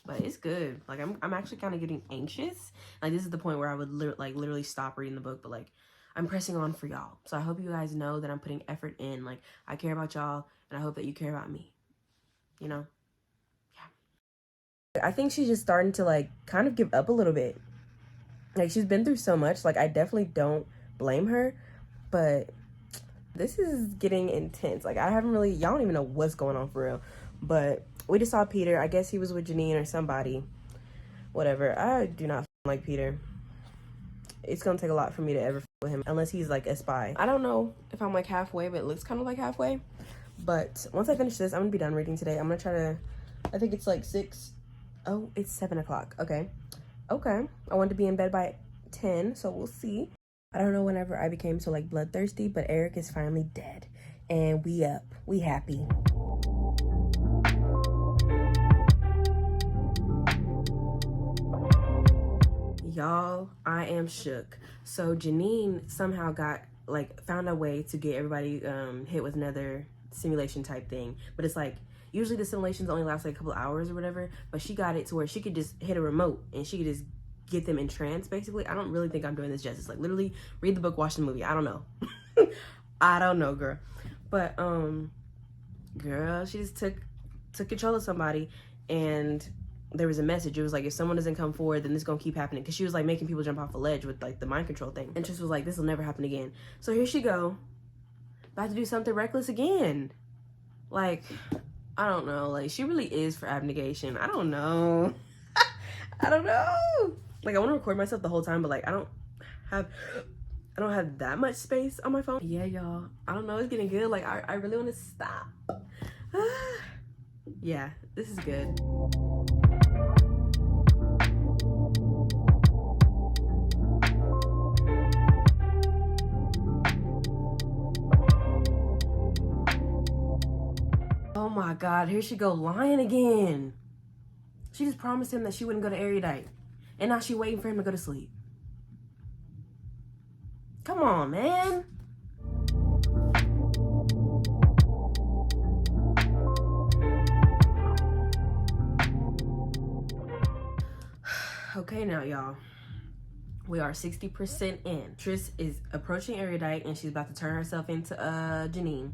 but it's good. Like I'm actually kind of getting anxious. Like this is the point where I would literally stop reading the book, but like I'm pressing on for y'all. So I hope you guys know that I'm putting effort in. Like I care about y'all, and I hope that you care about me. You know? Yeah. I think she's just starting to like kind of give up a little bit. Like she's been through so much. Like I definitely don't blame her, but this is getting intense. Like I haven't really, y'all don't even know what's going on for real. But we just saw Peter. I guess he was with Janine or somebody. Whatever. I do not like Peter. It's gonna take a lot for me to ever with him unless he's like a spy. I don't know if I'm like halfway, but it looks kind of like halfway. But once I finish this, I'm gonna be done reading today. I'm gonna try to, I think it's like 6. Oh, it's 7 o'clock. Okay. Okay. I want to be in bed by 10, so we'll see. I don't know whenever I became so like bloodthirsty, but Eric is finally dead. And we up. We happy. Y'all, I am shook. So Janine somehow found a way to get everybody hit with another simulation type thing. But it's like, usually the simulations only last like a couple of hours or whatever, but she got it to where she could just hit a remote and she could just get them in trance basically. I don't really think I'm doing this justice. Like literally read the book, watch the movie. I don't know. I don't know, girl. But girl, she just took control of somebody, and there was a message. It was like, if someone doesn't come forward, then this is gonna keep happening. Because she was like making people jump off a ledge with like the mind control thing. And just was like, this will never happen again. So here she go, about to do something reckless again. Like, I don't know. Like, she really is for abnegation. I don't know. I don't know. Like, I want to record myself the whole time, but like, I don't have that much space on my phone. Yeah, y'all. I don't know. It's getting good. Like, I really want to stop. Yeah, this is good. Oh my God, here she go lying again. She just promised him that she wouldn't go to erudite, and now she waiting for him to go to sleep. Come on, man. Okay, now y'all, we are 60% in. Tris is approaching erudite, and she's about to turn herself into Janine,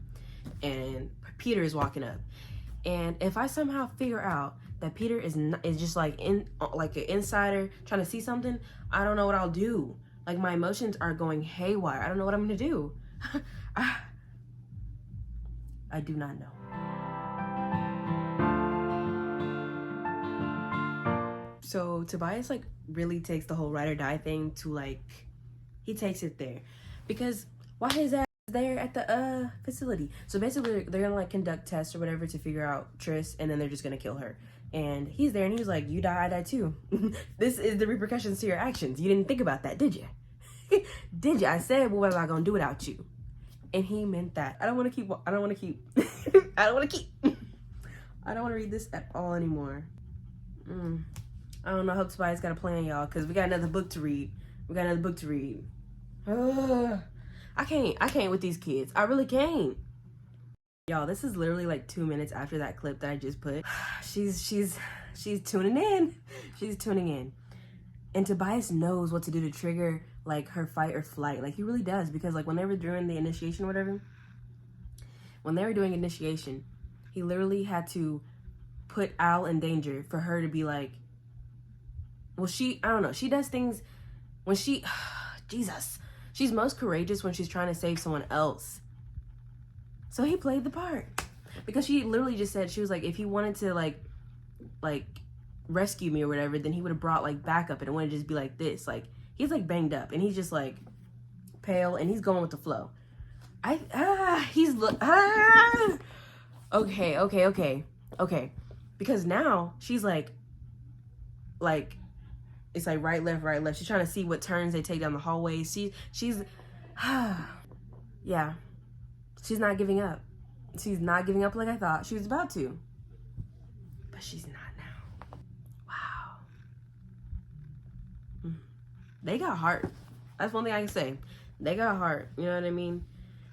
and Peter is walking up. And if I somehow figure out that Peter is just like an insider trying to see something, I don't know what I'll do. Like, my emotions are going haywire. I don't know what I'm gonna do. I do not know. So Tobias like really takes the whole ride or die thing to like, he takes it there, because why his ass there at the facility? So basically they're gonna like conduct tests or whatever to figure out Tris, and then they're just gonna kill her. And he's there, and he was like, you die, I die too. This is the repercussions to your actions. You didn't think about that, did you? Did you? I said, well, what am I gonna do without you? And he meant that. I don't want to keep I don't want to read this at all anymore. I don't know. I hope Tobias got a plan, y'all, because we got another book to read. I can't with these kids. I really can't. Y'all, this is literally like 2 minutes after that clip that I just put. She's tuning in. She's tuning in. And Tobias knows what to do to trigger like her fight or flight. Like, he really does, because like when they were doing the initiation or whatever, he literally had to put Al in danger for her to be like, well, I don't know. She does things when Jesus. She's most courageous when she's trying to save someone else. So he played the part, because she literally just said, she was like, if he wanted to like rescue me or whatever, then he would have brought like backup, and it wouldn't just be like this. Like, he's like banged up, and he's just like pale, and he's going with the flow. Okay. Because now she's like it's like right, left. She's trying to see what turns they take down the hallways. She's yeah. She's not giving up. She's not giving up like I thought she was about to. But she's not now. Wow. They got heart. That's one thing I can say. They got heart. You know what I mean?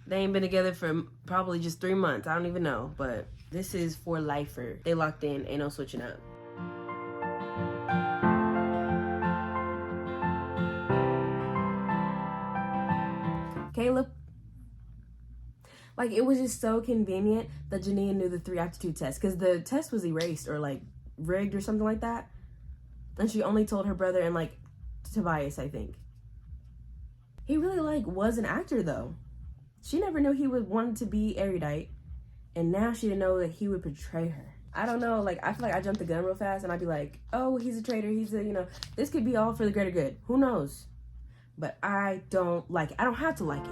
They ain't been together for probably just 3 months. I don't even know. But this is for lifer. They locked in. Ain't no switching up. Caleb. Like, it was just so convenient that Janine knew the 3 aptitude test, because the test was erased or like rigged or something like that. And she only told her brother and like Tobias, I think. He really like was an actor though. She never knew he would want to be erudite, and now she didn't know that he would betray her. I don't know, like, I feel like I jumped the gun real fast and I'd be like, oh, he's a traitor, he's a, you know, this could be all for the greater good. Who knows? But I don't like it. I don't have to like it.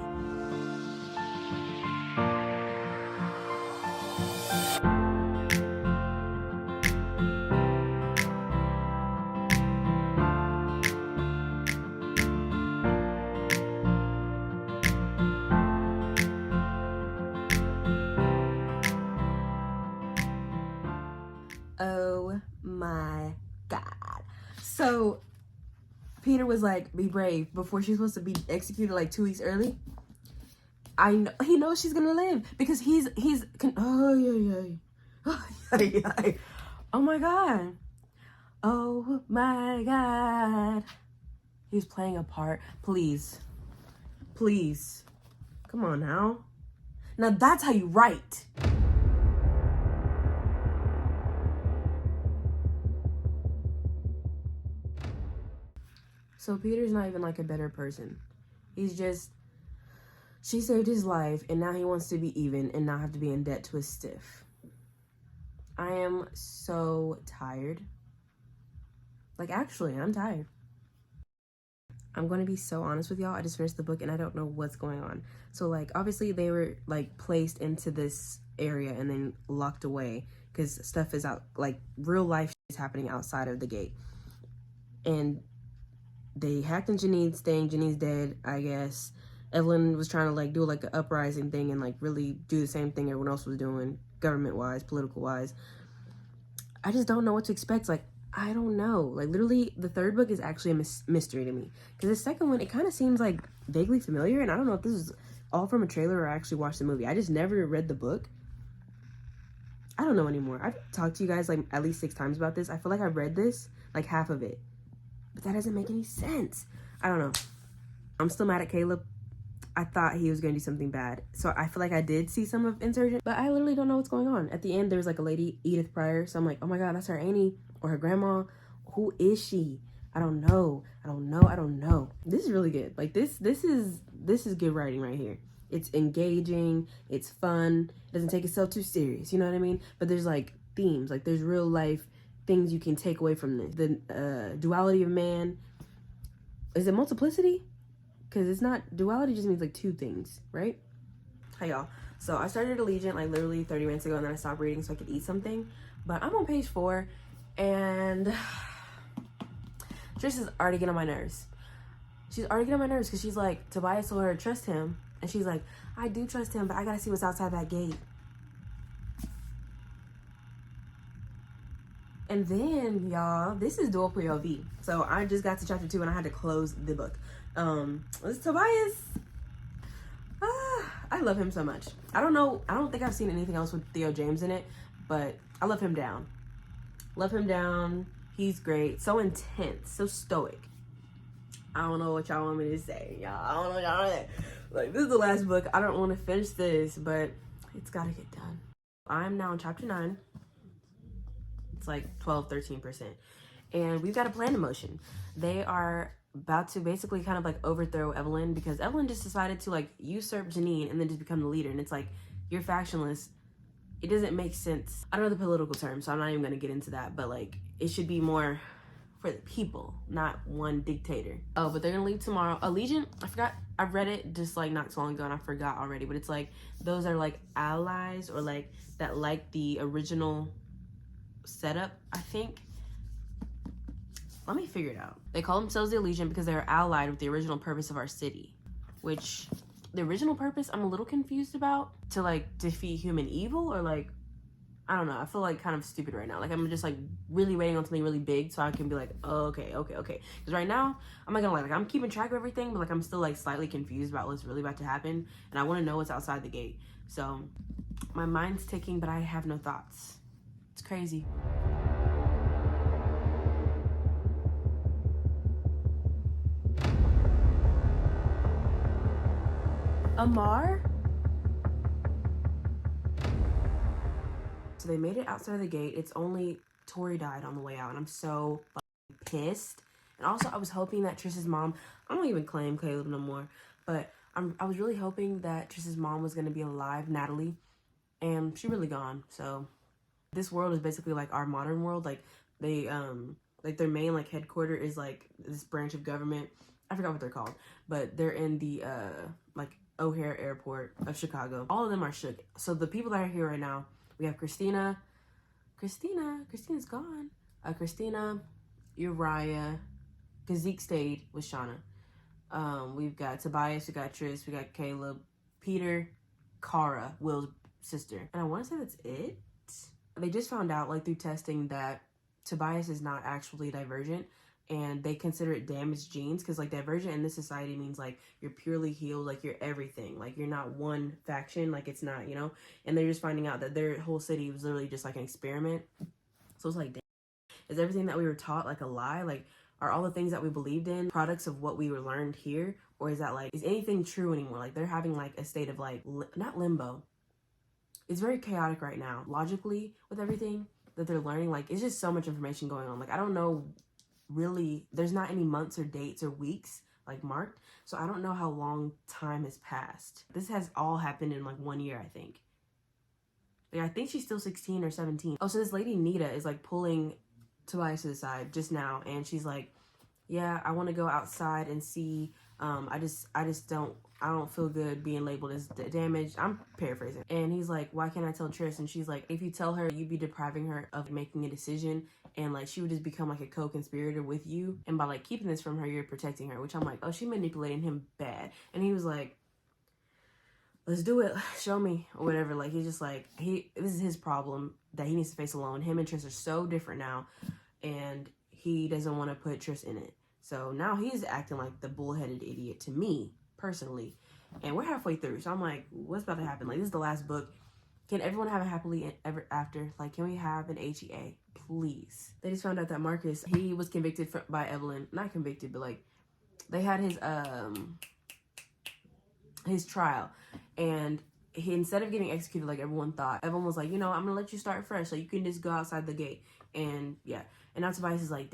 Oh my God. So Peter was like, be brave, before she's supposed to be executed like 2 weeks early. I know he knows she's gonna live because he's oh yeah. Oh my God. Oh my God. He's playing a part. Please. Please. Come on now. Now that's how you write. So Peter's not even like a better person. He's just, she saved his life and now he wants to be even and not have to be in debt to a stiff. I am so tired. Like, actually, I'm tired. I'm going to be so honest with y'all. I just finished the book and I don't know what's going on. So like, obviously they were like placed into this area and then locked away because stuff is out, like real life is happening outside of the gate. And they hacked in Janine's thing. Janine's dead, I guess. Evelyn was trying to like do like an uprising thing and like really do the same thing everyone else was doing, government-wise, political-wise. I just don't know what to expect. Like, I don't know. Like, literally, the third book is actually a mystery to me. Because the second one, it kind of seems like vaguely familiar, and I don't know if this is all from a trailer or I actually watched the movie. I just never read the book. I don't know anymore. I've talked to you guys like at least 6 times about this. I feel like I've read this, like half of it. But that doesn't make any sense. I don't know. I'm still mad at Caleb. I thought he was going to do something bad. So I feel like I did see some of Insurgent, but I literally don't know what's going on. At the end, there was like a lady, Edith Pryor. So I'm like, oh my God, that's her auntie or her grandma. Who is she? I don't know. I don't know. This is really good. Like this is good writing right here. It's engaging. It's fun. It doesn't take itself too serious. You know what I mean? But there's like themes, like there's real life things you can take away from this. The duality of man. Is it multiplicity? Because it's not, duality just means like 2 things, right? Hi y'all. So I started Allegiant like literally 30 minutes ago and then I stopped reading so I could eat something. But I'm on page 4 and Trish is already getting on my nerves. She's already getting on my nerves because she's like, Tobias told her to trust him. And she's like, I do trust him, but I gotta see what's outside that gate. And then, y'all, this is dual POV. So I just got to chapter 2 and I had to close the book. This is Tobias. I love him so much. I don't think I've seen anything else with Theo James in it, but I love him down. Love him down. He's great. So intense. So stoic. I don't know what y'all want me to say, y'all. I don't know what y'all want to say. Like, this is the last book. I don't want to finish this, but it's got to get done. I'm now in chapter 9. It's like 12-13%. And we've got a plan in motion. They are about to basically kind of like overthrow Evelyn because Evelyn just decided to like usurp Janine and then just become the leader. And it's like, you're factionless. It doesn't make sense. I don't know the political terms, so I'm not even going to get into that. But like, it should be more for the people, not one dictator. Oh, but they're going to leave tomorrow. Allegiant, I forgot. I read it just like not so long ago and I forgot already. But it's like, those are like allies or like that like the original setup, I think. Let me figure it out. They call themselves the Allegiant because they're allied with the original purpose of our city, which the original purpose I'm a little confused about, to like defeat human evil or like, I don't know. I feel like kind of stupid right now. Like I'm just like really waiting on something really big so I can be like, oh, okay. Because right now, I'm not gonna lie, like I'm keeping track of everything, but like I'm still like slightly confused about what's really about to happen. And I want to know what's outside the gate. So my mind's ticking, but I have no thoughts. It's crazy. Amar? So they made it outside of the gate. It's only Tori died on the way out, and I'm so pissed. And also, I was hoping that Triss's mom, I don't even claim Caleb no more, but I was really hoping that Triss's mom was going to be alive, Natalie, and she really gone. So this world is basically like our modern world. Like they like their main like headquarter is like this branch of government. I forgot what they're called, but they're in the like O'Hare Airport of Chicago. All of them are shook. So the people that are here right now, we have Christina's gone. Christina, Uriah, because Zeke stayed with Shauna. We've got Tobias, we got Triss, we got Caleb, Peter, Kara, Will's sister. And I want to say that's it. They just found out, like, through testing that Tobias is not actually divergent, and they consider it damaged genes, because, like, divergent in this society means, like, you're purely healed, like, you're everything. Like, you're not one faction, like, it's not, you know? And they're just finding out that their whole city was literally just, like, an experiment. So it's like, damn, is everything that we were taught, like, a lie? Like, are all the things that we believed in products of what we were learned here? Or is that, like, is anything true anymore? Like, they're having, like, a state of, like, not limbo. It's very chaotic right now, logically, with everything that they're learning. Like, it's just so much information going on. Like, I don't know, really, there's not any months or dates or weeks, like, marked. So I don't know how long time has passed. This has all happened in, like, 1 year, I think. Like, I think she's still 16 or 17. Oh, so this lady, Nita, is, like, pulling Tobias to the side just now. And she's like, yeah, I want to go outside and see. I don't feel good being labeled as damaged. I'm paraphrasing. And he's like, why can't I tell Triss? And she's like, if you tell her, you'd be depriving her of making a decision. And, like, she would just become, like, a co-conspirator with you. And by, like, keeping this from her, you're protecting her. Which I'm like, oh, she manipulating him bad. And he was like, let's do it. Show me. Or whatever. Like, he's just like, this is his problem that he needs to face alone. Him and Triss are so different now. And he doesn't want to put Triss in it. So now he's acting like the bullheaded idiot to me, personally. And we're halfway through. So I'm like, what's about to happen? Like, this is the last book. Can everyone have a happily ever after? Like, can we have an HEA? Please. They just found out that Marcus, he was convicted by Evelyn. Not convicted, but, like, they had his trial. And he, instead of getting executed like everyone thought, everyone was like, you know, I'm going to let you start fresh. So you can just go outside the gate. And, yeah. And now Tobias is like,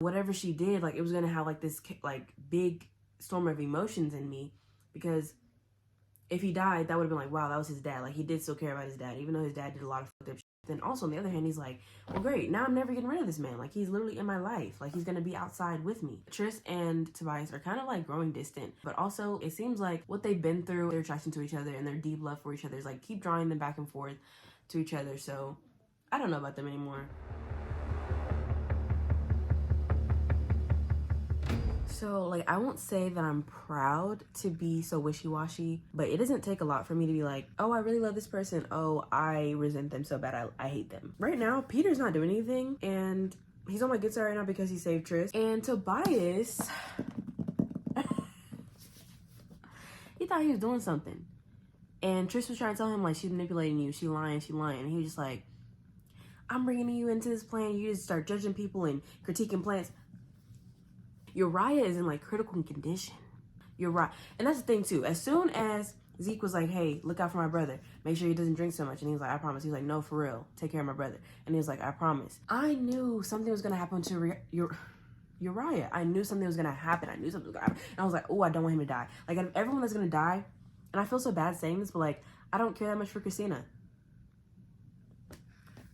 whatever she did, like, it was gonna have, like, this, like, big storm of emotions in me, because if he died, that would have been like, wow, that was his dad. Like, he did still care about his dad, even though his dad did a lot of fucked up shit. Then also, on the other hand, he's like, well, great, now I'm never getting rid of this man. Like, he's literally in my life. Like, he's gonna be outside with me. Triss and Tobias are kind of, like, growing distant, but also, it seems like what they've been through, their attraction to each other and their deep love for each other is, like, keep drawing them back and forth to each other. So I don't know about them anymore. So, like, I won't say that I'm proud to be so wishy-washy, but it doesn't take a lot for me to be like, oh, I really love this person. Oh, I resent them so bad. I hate them. Right now, Peter's not doing anything, and he's on my good side right now because he saved Triss. And Tobias, he thought he was doing something. And Triss was trying to tell him, like, she's manipulating you. She lying. And he was just like, I'm bringing you into this plan. You just start judging people and critiquing plans. Uriah is in, like, critical condition. Uriah. And that's the thing, too. As soon as Zeke was like, hey, look out for my brother. Make sure he doesn't drink so much. And he was like, I promise. He was like, no, for real. Take care of my brother. And he was like, I promise. I knew something was going to happen to Uriah. I knew something was going to happen. And I was like, oh, I don't want him to die. Like, out of everyone that's going to die, and I feel so bad saying this, but, like, I don't care that much for Christina.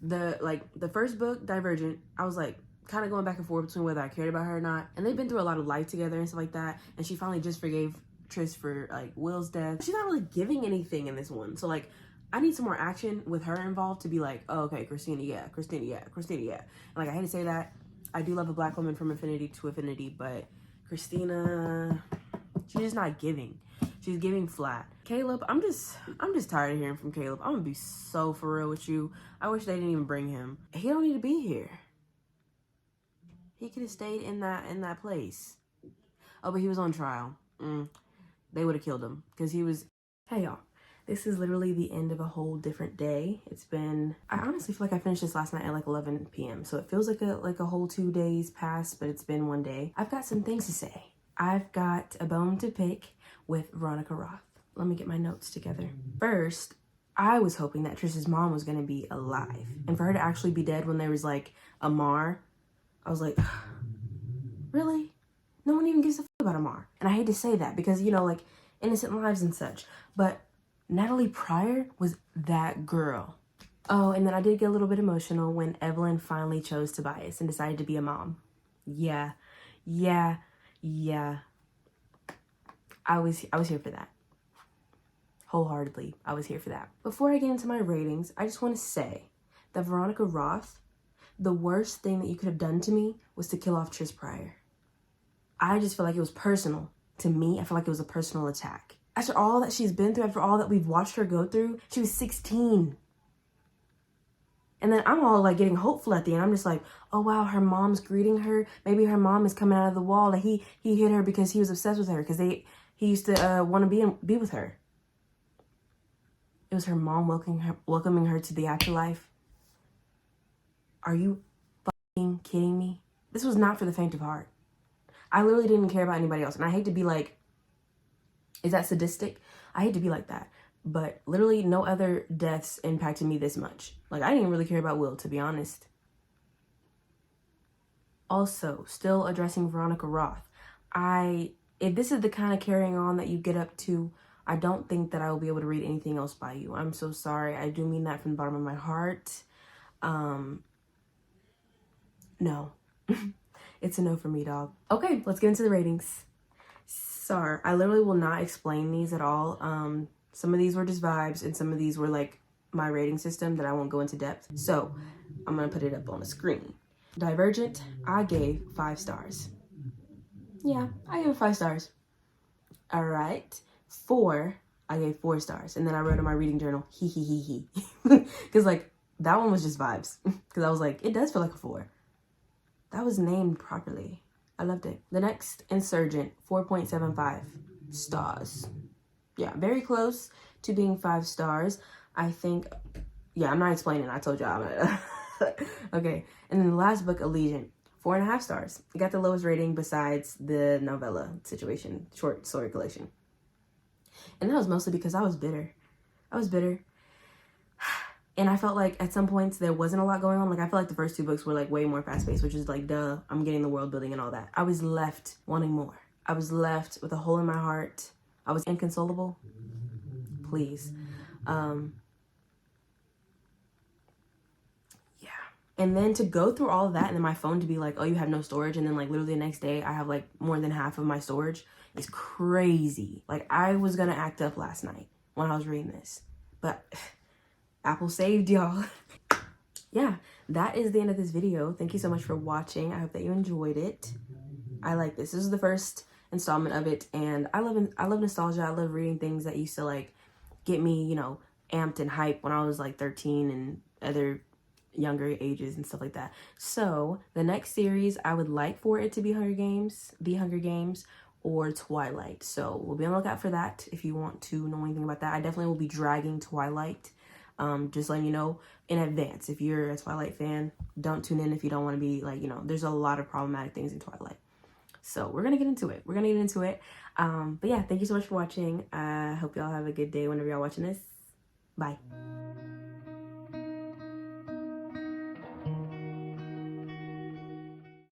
The first book, Divergent, I was like, kind of going back and forth between whether I cared about her or not. And they've been through a lot of life together and stuff like that. And she finally just forgave Triss for, like, Will's death. She's not really giving anything in this one. So, like, I need some more action with her involved to be like, oh, okay, Christina, yeah. And, like, I hate to say that. I do love a black woman from infinity to infinity, but Christina, she's just not giving. She's giving flat. Caleb, I'm just tired of hearing from Caleb. I'm gonna be so for real with you. I wish they didn't even bring him. He don't need to be here. He could have stayed in that place. Oh, but he was on trial. They would have killed him because he was. Hey y'all, this is literally the end of a whole different day. It's been. I honestly feel like I finished this last night at like 11 p.m. So it feels like a whole 2 days passed, but it's been 1 day. I've got some things to say. I've got a bone to pick with Veronica Roth. let me get my notes together. First, I was hoping that Trish's mom was going to be alive. And for her to actually be dead when there was like Amar, I was like, really? No one even gives a fuck about Amar. And I hate to say that because, you know, like innocent lives and such. But Natalie Pryor was that girl. Oh, and then I did get a little bit emotional when Evelyn finally chose Tobias and decided to be a mom. Yeah. I was here for that. Wholeheartedly, I was here for that. Before I get into my ratings, I just want to say that Veronica Roth, the worst thing that you could have done to me was to kill off Trish Pryor. I just feel like it was personal. To me, I feel like it was a personal attack. After all that she's been through, after all that we've watched her go through, she was 16. And then I'm all like getting hopeful at the end. I'm just like, oh wow, her mom's greeting her. Maybe her mom is coming out of the wall. Like he hit her because he was obsessed with her because he used to want to be with her. It was her mom welcoming her to the afterlife. Are you fucking kidding me? This was not for the faint of heart. I literally didn't care about anybody else. And I hate to be like, is that sadistic? I hate to be like that. But literally no other deaths impacted me this much. Like, I didn't really care about Will, to be honest. Also, still addressing Veronica Roth. If this is the kind of carrying on that you get up to, I don't think that I will be able to read anything else by you. I'm so sorry. I do mean that from the bottom of my heart. No. It's a no for me, dog. Okay, let's get into the ratings. Sorry, I literally will not explain these at all. Some of these were just vibes and some of these were like my rating system that I won't go into depth. So I'm gonna put it up on the screen. Divergent, I gave 5 stars. Yeah, I gave 5 stars. All right. 4, I gave 4 stars. And then I wrote in my reading journal, he. Because like that one was just vibes. Because I was like, it does feel like a 4. That was named properly. I loved it. The next, Insurgent, 4.75 stars. Yeah, very close to being 5 stars. I think, yeah, I'm not explaining. I told y'all. Okay. And then the last book, Allegiant, 4.5 stars. It got the lowest rating besides the novella situation, short story collection. And that was mostly because I was bitter. And I felt like at some points there wasn't a lot going on. Like I felt like the first 2 books were like way more fast-paced, which is like, duh, I'm getting the world building and all that. I was left wanting more. I was left with a hole in my heart. I was inconsolable. Please. Yeah. And then to go through all of that and then my phone to be like, oh, you have no storage. And then like literally the next day I have like more than half of my storage is crazy. Like I was gonna act up last night when I was reading this, but Apple saved y'all. Yeah, that is the end of this video. Thank you so much for watching. I hope that you enjoyed it. I like this. This is the first installment of it, and I love nostalgia. I love reading things that used to like get me, you know, amped and hyped when I was like 13 and other younger ages and stuff like that. So the next series, I would like for it to be The Hunger Games or Twilight. So we'll be on the lookout for that if you want to know anything about that. I definitely will be dragging Twilight. Just letting you know in advance, if you're a Twilight fan, don't tune in if you don't want to be like, you know, there's a lot of problematic things in Twilight. So we're going to get into it. But yeah, thank you so much for watching. I hope y'all have a good day whenever y'all watching this. Bye.